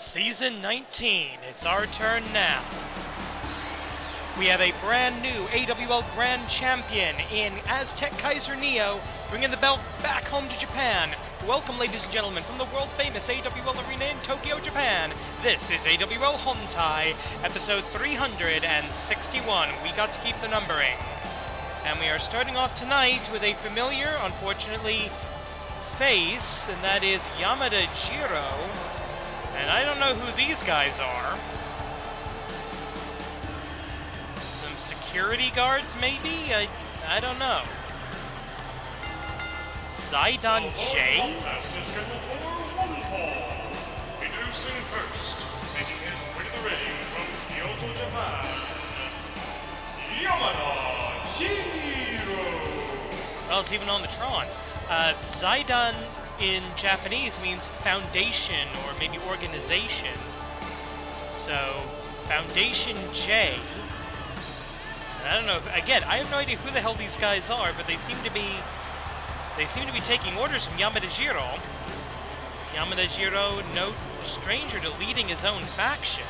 Season 19, it's our turn now. We have a brand new AWL Grand Champion in Aztec Kaiser Neo, bringing the belt back home to Japan. Welcome, ladies and gentlemen, from the world-famous AWL Arena in Tokyo, Japan. This is AWL Hontai, episode 361. We got to keep the numbering. And we are starting off tonight with a familiar, unfortunately, face, and that is Yamada Jiro. And I don't know who these guys are. Some security guards, maybe? I don't know. Zaidan J? Introducing first, making his way to the ring from Kyoto, Japan, Yamada Jiro. Well, it's even on the Tron. Zaidan in Japanese means foundation or maybe organization. So, Foundation J. I don't know. Again, I have no idea who the hell these guys are, but they seem to be taking orders from Yamada Jiro. Yamada Jiro, no stranger to leading his own faction.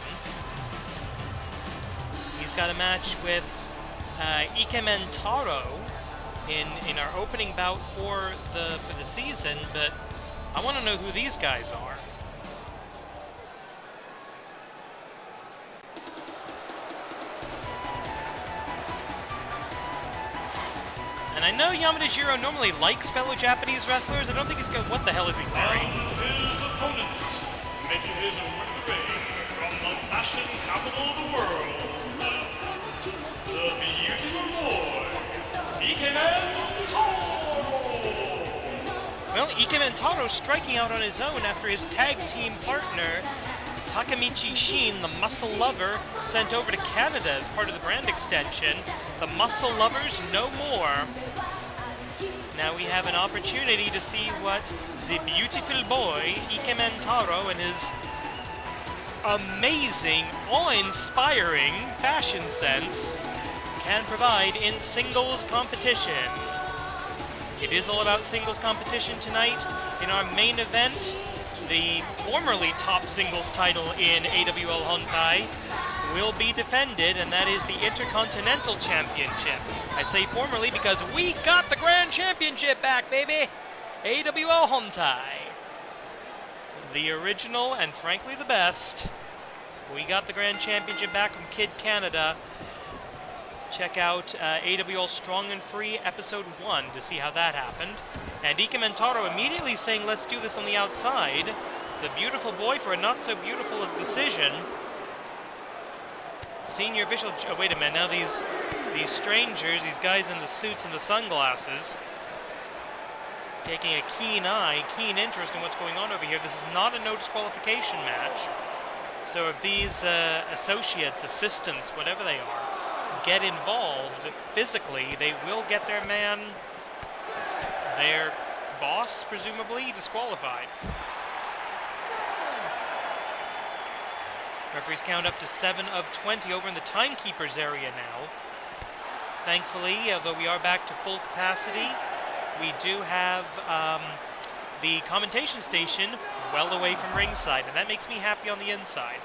He's got a match with Ikemen Taro in our opening bout for the season, but I want to know who these guys are. And I know Yamada Jiro normally likes fellow Japanese wrestlers. I don't think he's going, what the hell is he wearing? His opponent, making his way to the ring from the fashion capital of the world, the beautiful boy, Ikemen Taro! Well, Ikemen Taro striking out on his own after his tag team partner, Takemichi Shin, the Muscle Lover, sent over to Canada as part of the brand extension. The Muscle Lovers no more. Now we have an opportunity to see what the beautiful boy, Ikemen Taro, and his amazing, awe-inspiring fashion sense can provide in singles competition. It is all about singles competition tonight. In our main event, the formerly top singles title in AWL Hontai will be defended, and that is the Intercontinental Championship. I say formerly because we got the Grand Championship back, baby! AWL Hontai. The original, and frankly the best. We got the Grand Championship back from Kid Canada. Check out AWL Strong and Free Episode 1 to see how that happened. And Ikemen Taro immediately saying, let's do this on the outside. The beautiful boy for a not-so-beautiful decision. Senior official... Oh, wait a minute. Now these strangers, these guys in the suits and the sunglasses, taking a keen eye, keen interest in what's going on over here. This is not a no disqualification match. So if these associates, assistants, whatever they are, get involved physically, they will get their man, their boss, presumably, disqualified. Referees count up to 7 of 20 over in the timekeepers area now. Thankfully, although we are back to full capacity, we do have the commentation station well away from ringside, and that makes me happy on the inside.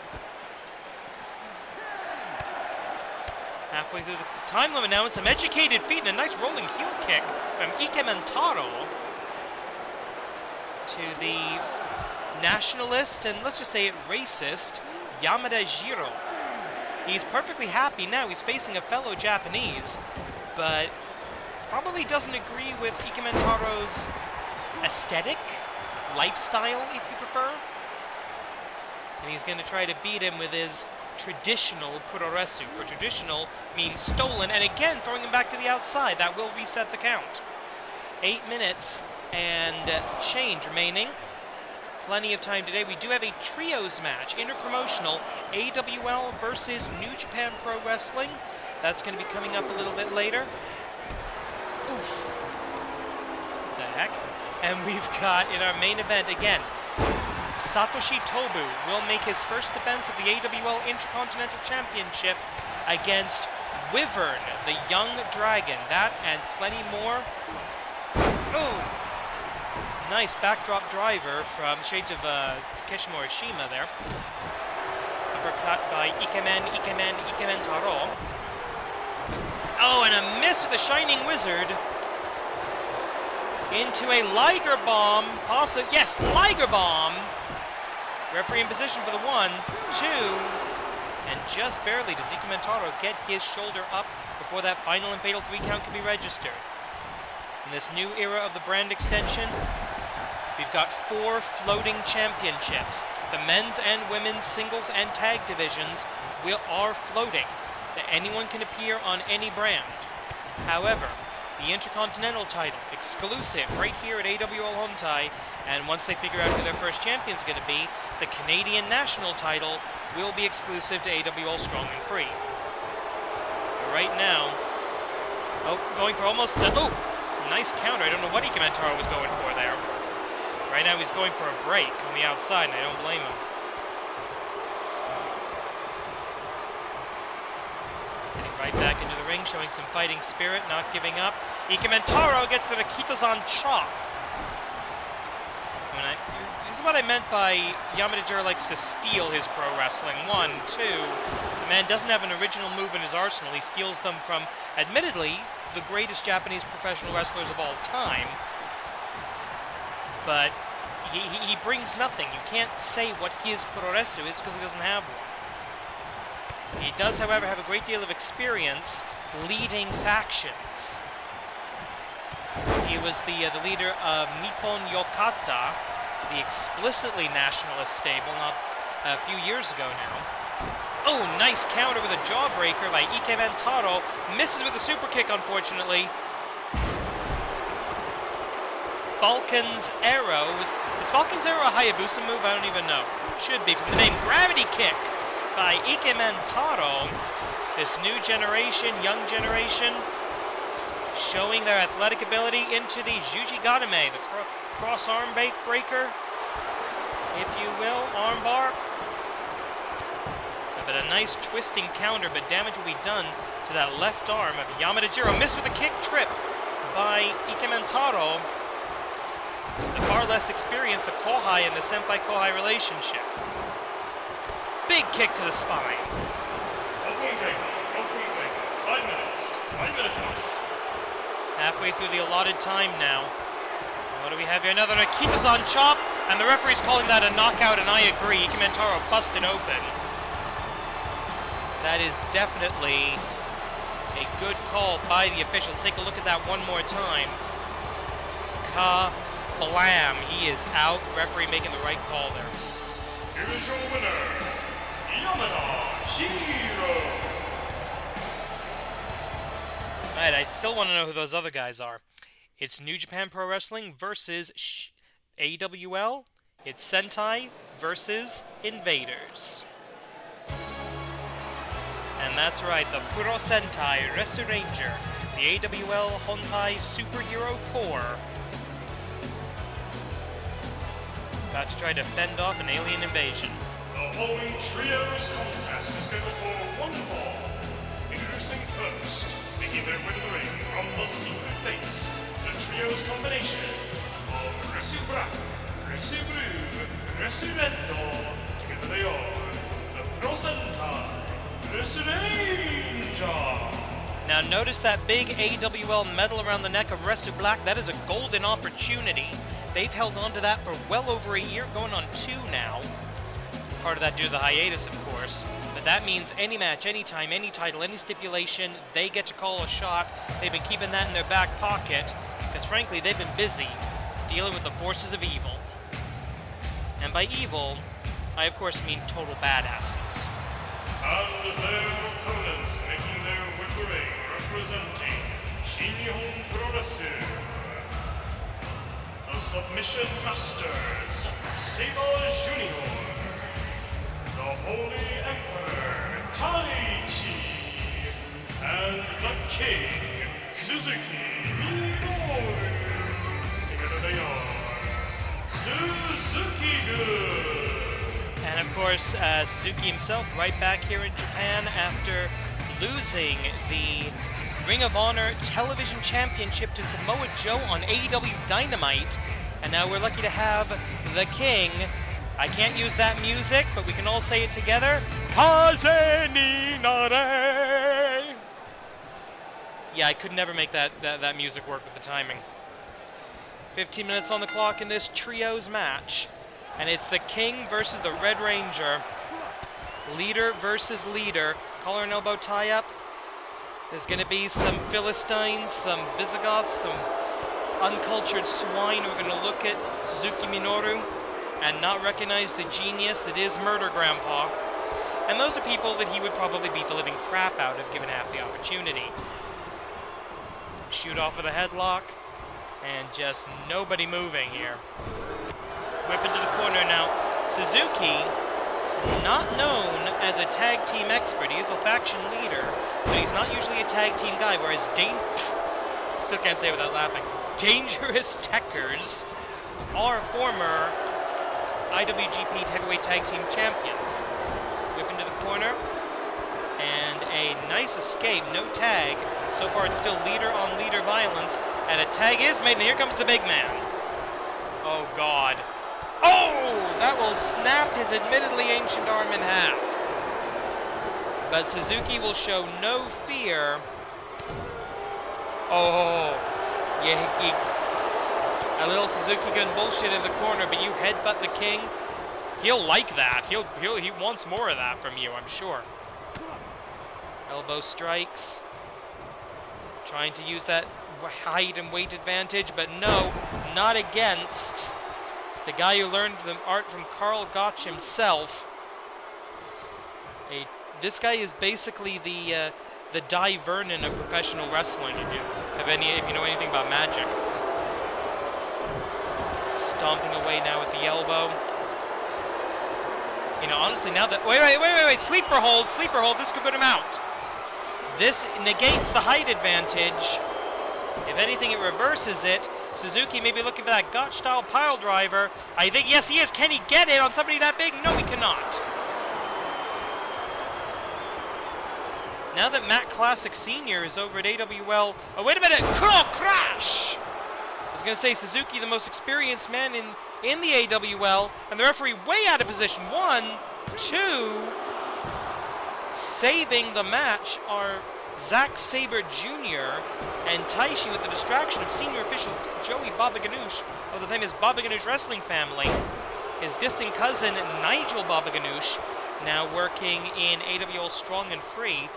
Halfway through the time limit now, and some educated feet and a nice rolling heel kick from Ikemen Taro to the nationalist, and let's just say it racist, Yamada Jiro. He's perfectly happy now. He's facing a fellow Japanese, but probably doesn't agree with Ikemen Taro's aesthetic, lifestyle, if you prefer. And he's going to try to beat him with his traditional puroresu. For traditional means stolen, and again throwing him back to the outside. That will reset the count. 8 minutes and change remaining. Plenty of time today. We do have a trios match, interpromotional, AWL versus New Japan Pro Wrestling. That's going to be coming up a little bit later. Oof. What the heck? And we've got in our main event again, Satoshi Tobu will make his first defense of the AWL Intercontinental Championship against Wyvern, the Young Dragon. That and plenty more. Oh! nice backdrop driver from shades of Takeshi Morishima there. Uppercut by Ikemen Taro. Oh, and a miss with the Shining Wizard. Into a Liger Bomb. Yes, Liger Bomb. Referee in position for the 1, 2, and just barely does Ikemen Taro get his shoulder up before that final and fatal 3 count can be registered. In this new era of the brand extension, we've got 4 floating championships. The men's and women's singles and tag divisions are floating, that anyone can appear on any brand. However, the Intercontinental title, exclusive right here at AWL Hontai, and once they figure out who their first champion is going to be, the Canadian national title will be exclusive to AWL Strong and Free. But right now, going for almost nice counter. I don't know what Ikemen Taro was going for there. Right now he's going for a break on the outside, and I don't blame him. Getting right back into the ring, showing some fighting spirit, not giving up. Ikemen Taro gets the Nikita-san chop. This is what I meant by Yamada Jiro likes to steal his pro wrestling. 1, 2, the man doesn't have an original move in his arsenal. He steals them from, admittedly, the greatest Japanese professional wrestlers of all time. But he brings nothing. You can't say what his puroresu is because he doesn't have one. He does, however, have a great deal of experience leading factions. He was the leader of Nippon Yokata, the explicitly nationalist stable, not a few years ago now. Oh, nice counter with a jawbreaker by Ikemen Taro. Misses with a super kick, unfortunately. Falcon's Arrow. Is Falcon's Arrow a Hayabusa move? I don't even know. Should be from the name. Gravity kick by Ikemen Taro. This new generation, young generation, showing their athletic ability into the Suzuki-Gun, the cross arm breaker, if you will, arm bar. But a nice twisting counter, but damage will be done to that left arm of Yamada Jiro. Missed with a kick trip by Ikemen Taro. The far less experienced, the Kohai and the Senpai-Kohai relationship. Big kick to the spine. 5 minutes. Halfway through the allotted time now. What do we have here? Another Nikita-san chop, and the referee's calling that a knockout, and I agree. Ikemen Taro busted open. That is definitely a good call by the official. Take a look at that one more time. Ka-blam. He is out. Referee making the right call there. Here is your winner, Yamada Jiro. Alright, I still want to know who those other guys are. It's New Japan Pro Wrestling versus AWL. It's Sentai versus Invaders. And that's right, the Puro Sentai Resuranger, the AWL Hontai Superhero Corps. About to try to fend off an alien invasion. The following trios contest is scheduled for one fall. Introducing first, making their way to the ring from the secret base, the trios combination of Resu Black, Resu Blue, Resu Red. Together they are the Pro Sentai Resuranger. Now notice that big AWL medal around the neck of Resu Black. That is a golden opportunity. They've held on to that for well over a year, going on 2 now. Part of that due to the hiatus, of course. But that means any match, any time, any title, any stipulation, they get to call a shot. They've been keeping that in their back pocket, because frankly, they've been busy dealing with the forces of evil. And by evil, I of course mean total badasses. And their opponents making their way to the ring, representing Shin-Nihon Pro Wrestling, the Submission Masters, Saber Junior, the Holy Emperor, Taichi, and the King, Suzuki-Gun. Together they are Suzuki-Gun. And of course, Suzuki himself right back here in Japan after losing the Ring of Honor Television Championship to Samoa Joe on AEW Dynamite And now we're lucky to have the king. I can't use that music, but we can all say it together. Kaze ni nare. Yeah, I could never make that music work with the timing. 15 minutes on the clock in this trios match. And it's the king versus the Red Ranger. Leader versus leader. Collar and elbow tie-up. There's going to be some Philistines, some Visigoths, some uncultured swine who are going to look at Suzuki Minoru and not recognize the genius that is Murder Grandpa. And those are people that he would probably beat the living crap out of given half the opportunity. Shoot off with a headlock, and just nobody moving here. Whip into the corner now. Suzuki, not known as a tag team expert. He is a faction leader, but he's not usually a tag team guy, whereas still can't say it without laughing. Dangerous Techers are former IWGP Heavyweight Tag Team Champions. Whip into the corner, and a nice escape, no tag. So far it's still leader-on-leader violence, and a tag is made, and here comes the big man. Oh, God. Oh! That will snap his admittedly ancient arm in half. But Suzuki will show no fear. Oh, a little Suzuki-Gun bullshit in the corner, but you headbutt the king. He'll like that. He wants more of that from you, I'm sure. Elbow strikes. Trying to use that height and weight advantage, but no, not against the guy who learned the art from Karl Gotch himself. This guy is basically the Di Vernon of professional wrestling, if you know anything about magic. Stomping away now with the elbow. You know, honestly, now that... Wait. Sleeper hold. This could put him out. This negates the height advantage. If anything, it reverses it. Suzuki may be looking for that Gotch-style pile driver. I think, yes, he is. Can he get it on somebody that big? No, he cannot. Now that Matt Classic Sr. is over at AWL... Oh, wait a minute! Crash! I was going to say Suzuki, the most experienced man in the AWL, and the referee way out of position. 1, 2... Saving the match are Zack Sabre Jr. and Taishi with the distraction of senior official Joey Baba Ganoush of the famous Baba Ganoush wrestling family. His distant cousin Nigel Baba Ganoush, now working in AWL Strong and Free.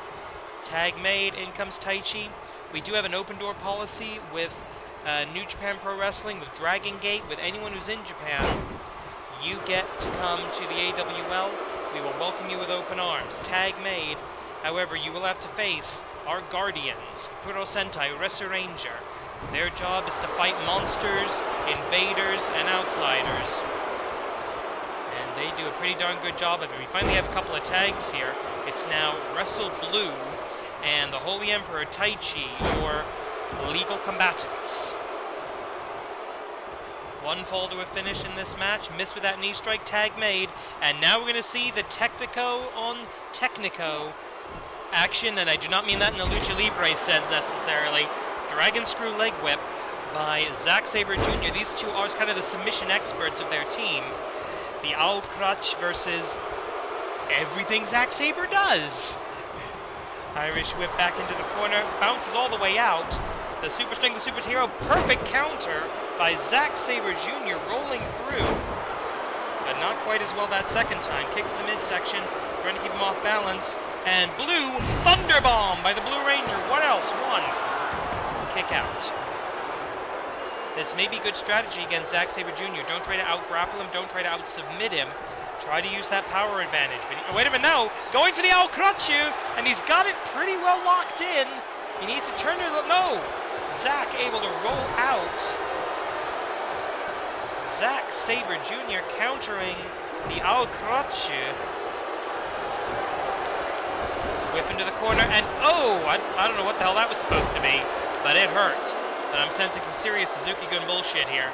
Tag made, in comes Taichi. We do have an open door policy with New Japan Pro Wrestling, with Dragon Gate, with anyone who's in Japan. You get to come to the AWL. We will welcome you with open arms. Tag made. However, you will have to face our guardians, the Puro Sentai, Resuranger. Their job is to fight monsters, invaders, and outsiders. And they do a pretty darn good job of it. We finally have a couple of tags here. It's now Wrestle Blue and the Holy Emperor Taichi, your legal combatants. One fall to a finish in this match. Missed with that knee strike. Tag made. And now we're going to see the Technico on Technico action. And I do not mean that in the Lucha Libre sense necessarily. Dragon Screw Leg Whip by Zack Sabre Jr. These two are kind of the submission experts of their team. The Owl Crutch versus everything Zack Sabre does. Irish whip back into the corner. Bounces all the way out. The Super String, the Super Hero, perfect counter by Zack Sabre Jr. rolling through. But not quite as well that second time. Kick to the midsection, trying to keep him off balance. And Blue Thunderbomb by the Blue Ranger. What else? 1. Kick out. This may be good strategy against Zack Sabre Jr. Don't try to out-grapple him. Don't try to out-submit him. Try to use that power advantage. But wait a minute now. Going for the Aokurachu, and he's got it pretty well locked in. He needs to turn to the... No! Zack able to roll out. Zack Sabre Jr. countering the Aokurachu. Whip into the corner, and oh! I don't know what the hell that was supposed to be, but it hurt. And I'm sensing some serious Suzuki-Gun bullshit here.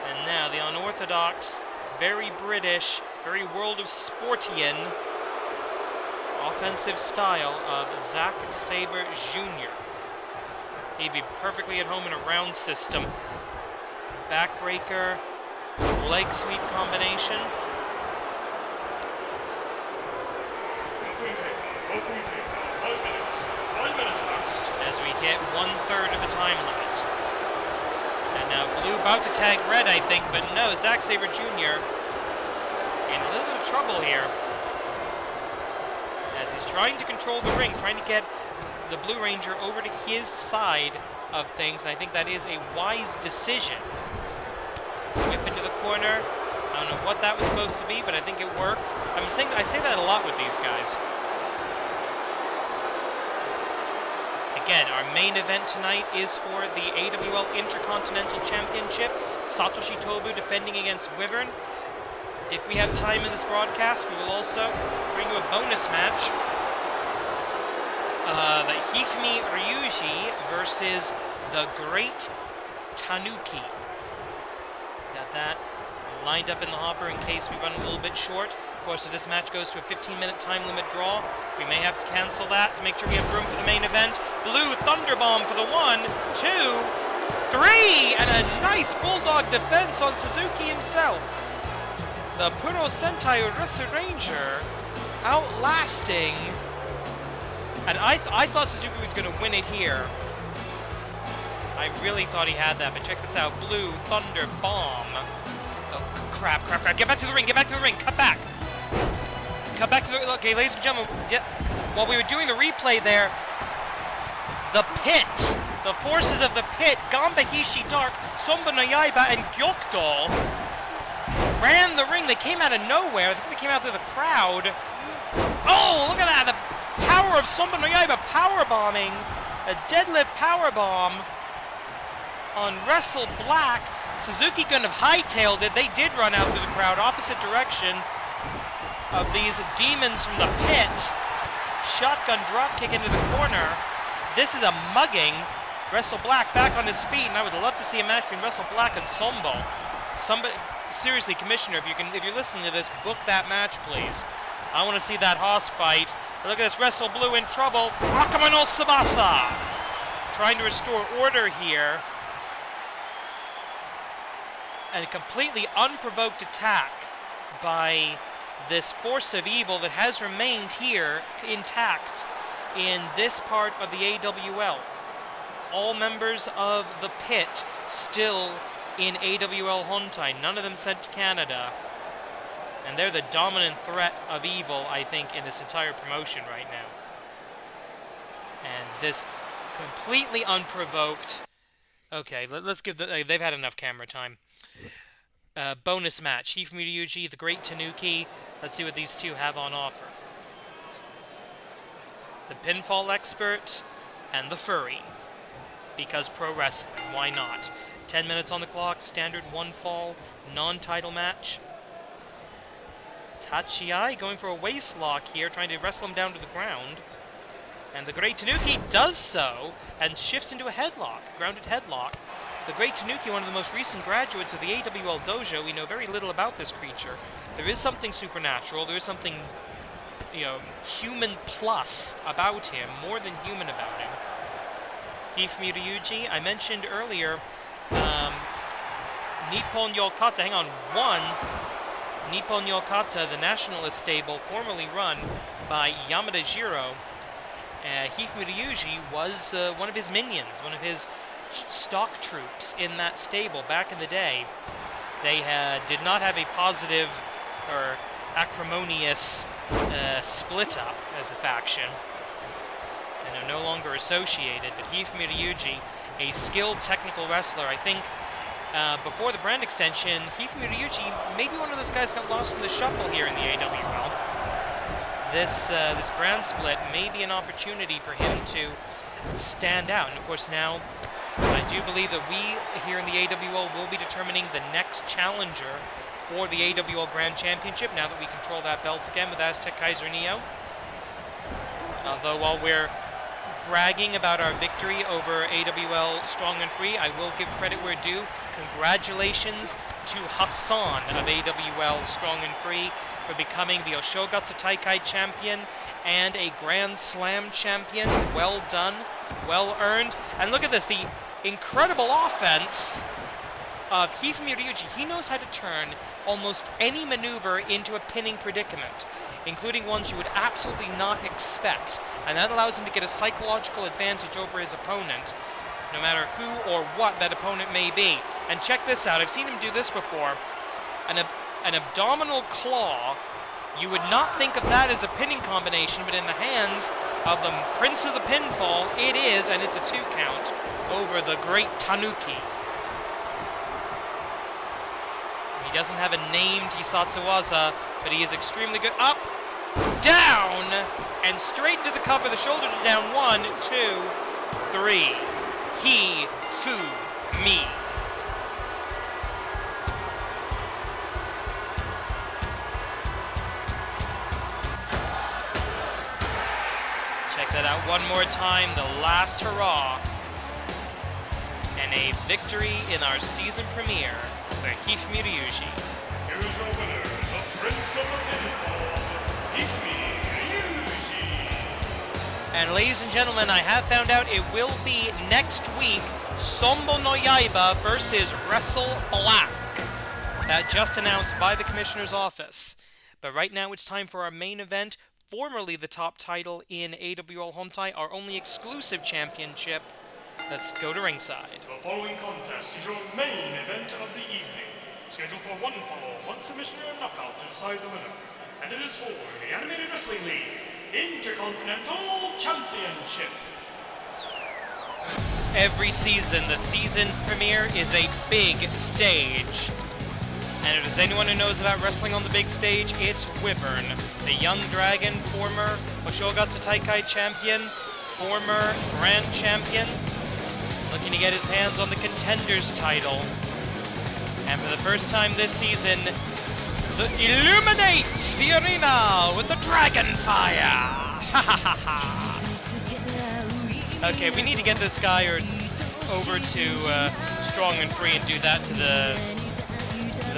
And now the unorthodox, very British, very World of Sportian offensive style of Zack Sabre Jr. He'd be perfectly at home in a round system. Backbreaker, leg sweep combination. As we hit 1/3 of the time limit. And now blue about to tag red, I think, but no, Zack Sabre Jr. in a little bit of trouble here. As he's trying to control the ring, trying to get the Blue Ranger over to his side of things. I think that is a wise decision. Whip into the corner. I don't know what that was supposed to be, but I think it worked. I say that a lot with these guys. Again, our main event tonight is for the AWL Intercontinental Championship. Satoshi Tobu defending against Wyvern. If we have time in this broadcast, we will also bring you a bonus match of Hifumi Ryuji versus the Great Tanuki. Got that lined up in the hopper in case we run a little bit short. Of course, if this match goes to a 15-minute time limit draw, we may have to cancel that to make sure we have room for the main event. Blue Thunderbomb for the 1, 2, 3, and a nice Bulldog defense on Suzuki himself. The Puro Sentai Resuranger outlasting. And I thought Suzuki was going to win it here. I really thought he had that, but check this out. Blue Thunder Bomb. Oh, crap. Get back to the ring, cut back. Cut back to the... Okay, ladies and gentlemen, while we were doing the replay there, the pit, the forces of the pit, Gambahishi Dark, Somba no Yaiba, and Gyokdo ran the ring. They came out of nowhere. I think they came out through the crowd. Oh, look at that. The power of Somba no Yaiba powerbombing. A deadlift powerbomb on Wrestle Black. Suzuki-Gun have hightailed it. They did run out through the crowd, opposite direction of these demons from the pit. Shotgun dropkick into the corner. This is a mugging. Wrestle Black back on his feet, and I would love to see a match between Wrestle Black and Sombo. Somebody, seriously, Commissioner, if you're listening to this, book that match, please. I want to see that Haas fight. But look at this, Wrestle Blue in trouble. Akama no Tsubasa trying to restore order here. And a completely unprovoked attack by this force of evil that has remained here intact in this part of the AWL. All members of the pit still in AWL Hontai, none of them sent to Canada. And they're the dominant threat of evil, I think, in this entire promotion right now. And this completely unprovoked... Okay, let's give they've had enough camera time. Bonus match, Hifumi Ryuji, the Great Tanuki. Let's see what these two have on offer. The Pinfall Expert and the Furry. Because pro wrestling, why not? 10 minutes on the clock, standard one fall, non-title match. Tachiai going for a waist lock here, trying to wrestle him down to the ground. And the Great Tanuki does so, and shifts into a headlock, grounded headlock. The Great Tanuki, one of the most recent graduates of the AWL Dojo, we know very little about this creature. There is something supernatural, there is something, human plus about him, more than human about him. Hifumi Ryuji, I mentioned earlier, Nippon Yokata, Nippon Yokata, the nationalist stable, formerly run by Yamada Jiro. Hifumi Ryuji was one of his minions, one of his stock troops in that stable back in the day. They did not have a positive or acrimonious split up as a faction, and are no longer associated. But Hifumi Ryuji, a skilled technical wrestler, I think. Before the brand extension, Hifumi Ryuji, maybe one of those guys got lost in the shuffle here in the AWL. This brand split may be an opportunity for him to stand out. And of course now, I do believe that we here in the AWL will be determining the next challenger for the AWL Grand Championship now that we control that belt again with Aztec Kaiser Neo. Although while we're bragging about our victory over AWL Strong and Free, I will give credit where due. Congratulations to Hassan of AWL Strong and Free for becoming the Oshogatsu Taikai champion and a Grand Slam champion. Well done, well earned. And look at this, the incredible offense of Hifumi Ryuji, he knows how to turn almost any maneuver into a pinning predicament, including ones you would absolutely not expect, and that allows him to get a psychological advantage over his opponent, no matter who or what that opponent may be. And check this out, I've seen him do this before, an abdominal claw. You would not think of that as a pinning combination, but in the hands of the Prince of the Pinfall, it is, and it's a 2 count over the great Tanuki. He doesn't have a named Hisatsuwaza, but he is extremely good. Up, down, and straight into the cover, the shoulder to down. 1, 2, 3. Hifumi. Check that out one more time, the last hurrah. And a victory in our season premiere for Hifumi Ryuji. Here's your winner, the Prince of the Pinfall, Hifumi Ryuji. And ladies and gentlemen, I have found out it will be next week, Sombo no Yaiba versus Wrestle Black. That just announced by the Commissioner's office. But right now it's time for our main event, formerly the top title in AWL Hontai, our only exclusive championship. Let's go to ringside. The following contest is your main event of the evening, scheduled for 1 fall, 1 submission and knockout to decide the winner. And it is for the Animated Wrestling League Intercontinental Championship. Every season, the season premiere is a big stage. And if there's anyone who knows about wrestling on the big stage, it's Wyvern, the young dragon, former Oshogatsu Taikai champion, former grand champion, looking to get his hands on the Contenders title. And for the first time this season, illuminates the arena with the dragon fire! Okay, we need to get this guy over to Strong and Free and do that to the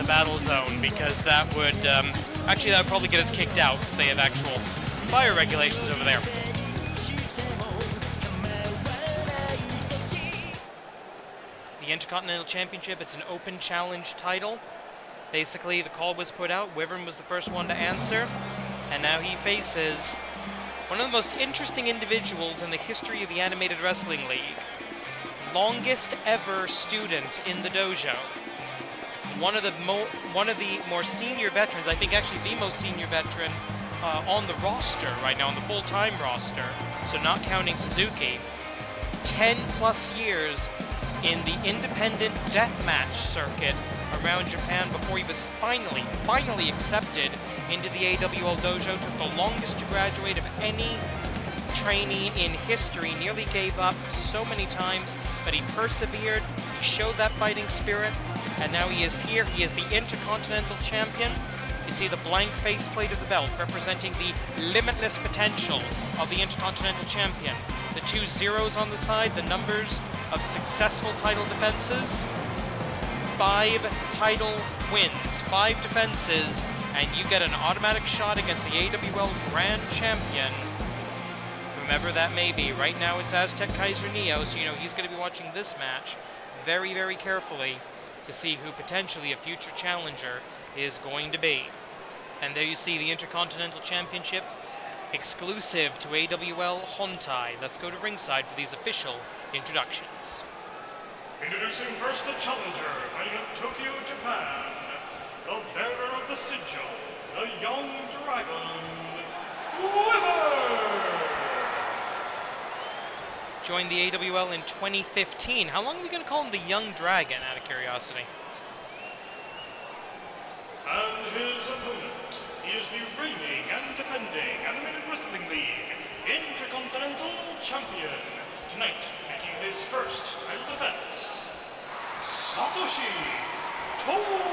battle zone, because that would actually that would probably get us kicked out, because they have actual fire regulations over there. The Intercontinental Championship, it's an open challenge title. Basically, the call was put out, Wyvern was the first one to answer, and now he faces one of the most interesting individuals in the history of the Animated Wrestling League. Longest ever student in the dojo. One of the more senior veterans, I think actually the most senior veteran on the roster right now, on the full-time roster, so not counting Suzuki. 10 plus years in the independent deathmatch circuit around Japan before he was finally accepted into the AWL dojo. Took the longest to graduate of any trainee in history, nearly gave up so many times, but he persevered, he showed that fighting spirit, and now he is here. He is the Intercontinental Champion. You see the blank faceplate of the belt representing the limitless potential of the Intercontinental Champion. The 2 zeros on the side, the numbers of successful title defenses. 5 title wins, 5 defenses, and you get an automatic shot against the AWL Grand Champion. Whomever that may be. Right now it's Aztec Kaiser Neo, so you know he's going to be watching this match very, very carefully to see who potentially a future challenger is going to be. And there you see the Intercontinental Championship exclusive to AWL Hontai. Let's go to ringside for these official introductions. Introducing first the challenger, fighting out of Tokyo, Japan, the bearer of the sigil, the young dragon, Wyvern! Joined the AWL in 2015. How long are we going to call him the Young Dragon, out of curiosity? And his opponent, he is the reigning and defending Animated Wrestling League Intercontinental Champion. Tonight, making his first title defense, Satoshi Tobu.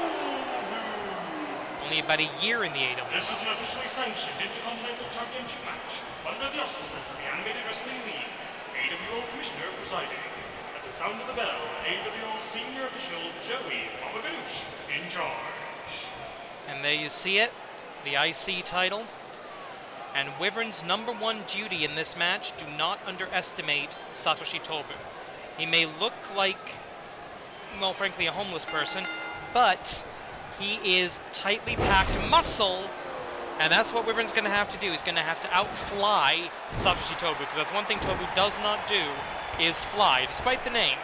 Only about a year in the AWL. This is an officially sanctioned Intercontinental Championship match under the auspices of the Animated Wrestling League. AWL Commissioner presiding. At the sound of the bell, AWL Senior Official Joey Mamagadoosh in charge. And there you see it, the IC title. And Wyvern's #1 duty in this match, do not underestimate Satoshi Tobu. He may look like well, frankly, a homeless person, but he is tightly packed muscle, and that's what Wyvern's going to have to do. He's going to have to outfly Satoshi Tobu, because that's one thing Tobu does not do, is fly, despite the name.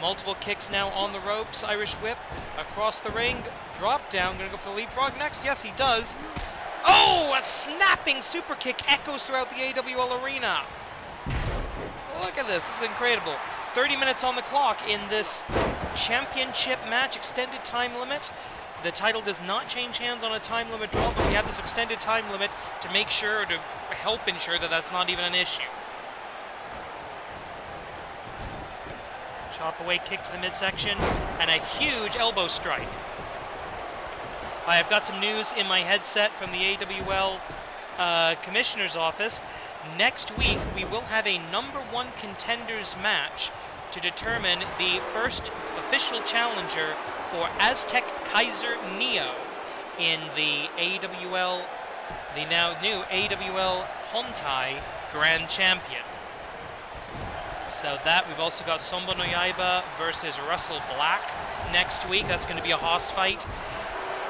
Multiple kicks now on the ropes. Irish whip across the ring. Drop down. Going to go for the leapfrog next. Yes, he does. Oh, a snapping super kick echoes throughout the AWL arena. Look at this. This is incredible. 30 minutes on the clock in this championship match, extended time limit. The title does not change hands on a time limit draw, but we have this extended time limit to make sure, or to help ensure that that's not even an issue. Chop away kick to the midsection, and a huge elbow strike. I have got some news in my headset from the AWL Commissioner's Office. Next week, we will have a #1 contenders match to determine the first official challenger for Aztec Kaiser Neo in the AWL, the now new AWL Hontai Grand Champion. So that, we've also got Sombo no Yaiba versus Russell Black next week. That's going to be a hoss fight.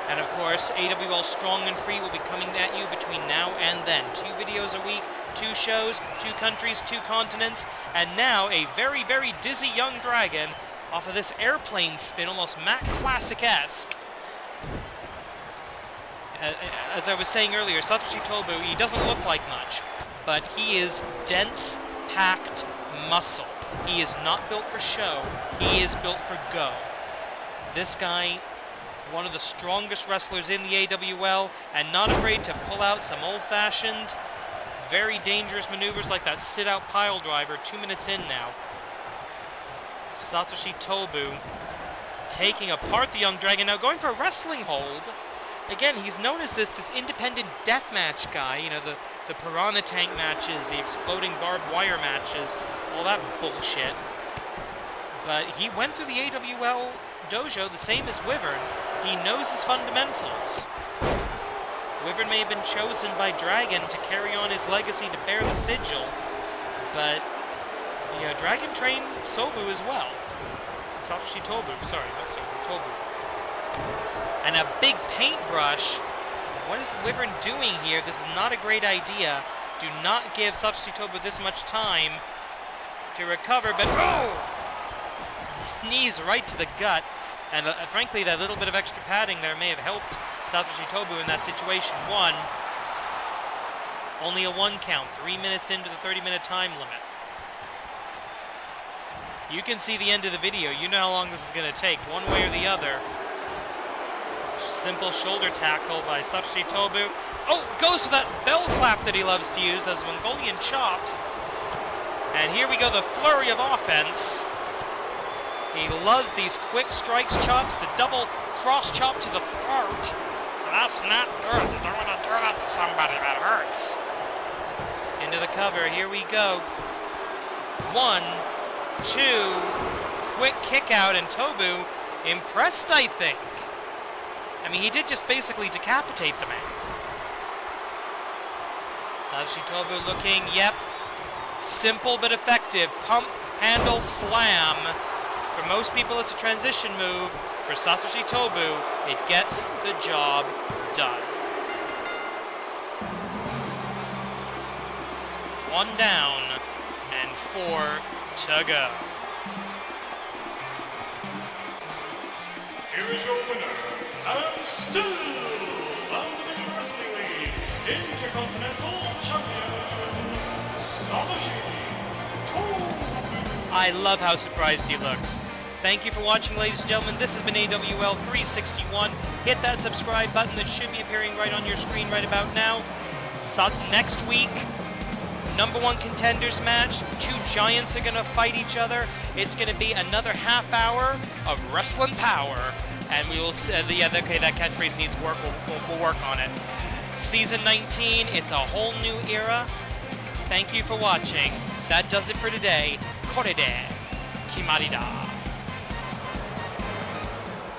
And of course, AWL Strong and Free will be coming at you between now and then. 2 videos a week, 2 shows, 2 countries, 2 continents, and now a very, very dizzy young dragon off of this airplane spin, almost Matt Classic-esque. As I was saying earlier, Satoshi Tobu, he doesn't look like much, but he is dense, packed muscle. He is not built for show. He is built for go. This guy, one of the strongest wrestlers in the AWL, and not afraid to pull out some old-fashioned, very dangerous maneuvers like that sit-out pile driver 2 minutes in now. Satoshi Tobu taking apart the young dragon, now going for a wrestling hold. Again, he's known as this independent deathmatch guy, you know, the piranha tank matches, the exploding barbed wire matches, all that bullshit. But he went through the AWL dojo the same as Wyvern. He knows his fundamentals. Wyvern may have been chosen by Dragon to carry on his legacy, to bear the sigil, but you know, Dragon trained Sobu as well. Satoshi Tobu, sorry, not Sobu, Tobu. And a big paintbrush. What is Wyvern doing here? This is not a great idea. Do not give Satoshi Tobu this much time to recover, but oh! Knees right to the gut. And frankly, that little bit of extra padding there may have helped Satoshi Tobu in that situation. Only a 1 count, 3 minutes into the 30-minute time limit. You can see the end of the video. You know how long this is going to take, one way or the other. Simple shoulder tackle by Satoshi Tobu. Oh, goes for that bell clap that he loves to use, those Mongolian chops. And here we go, the flurry of offense. He loves these quick strikes chops, the double cross chop to the throat. That's not good. You don't want to do that to somebody, that hurts. Into the cover, here we go. 1, 2, quick kick out, and Tobu impressed, I think. I mean, he did just basically decapitate the man. Satoshi Tobu looking, yep, simple but effective. Pump, handle, slam. For most people, it's a transition move. For Satoshi Tobu, it gets the job done. 1 down, and 4 to go. Here is your winner, and still Ultimate Wrestling League Intercontinental Champion, Satoshi Tobu. I love how surprised he looks. Thank you for watching, ladies and gentlemen. This has been AWL 361. Hit that subscribe button that should be appearing right on your screen right about now. Next week, #1 contenders match. 2 giants are going to fight each other. It's going to be another half hour of wrestling power. And we will okay, that catchphrase needs work. We'll work on it. Season 19, it's a whole new era. Thank you for watching. That does it for today. Korede kimarida.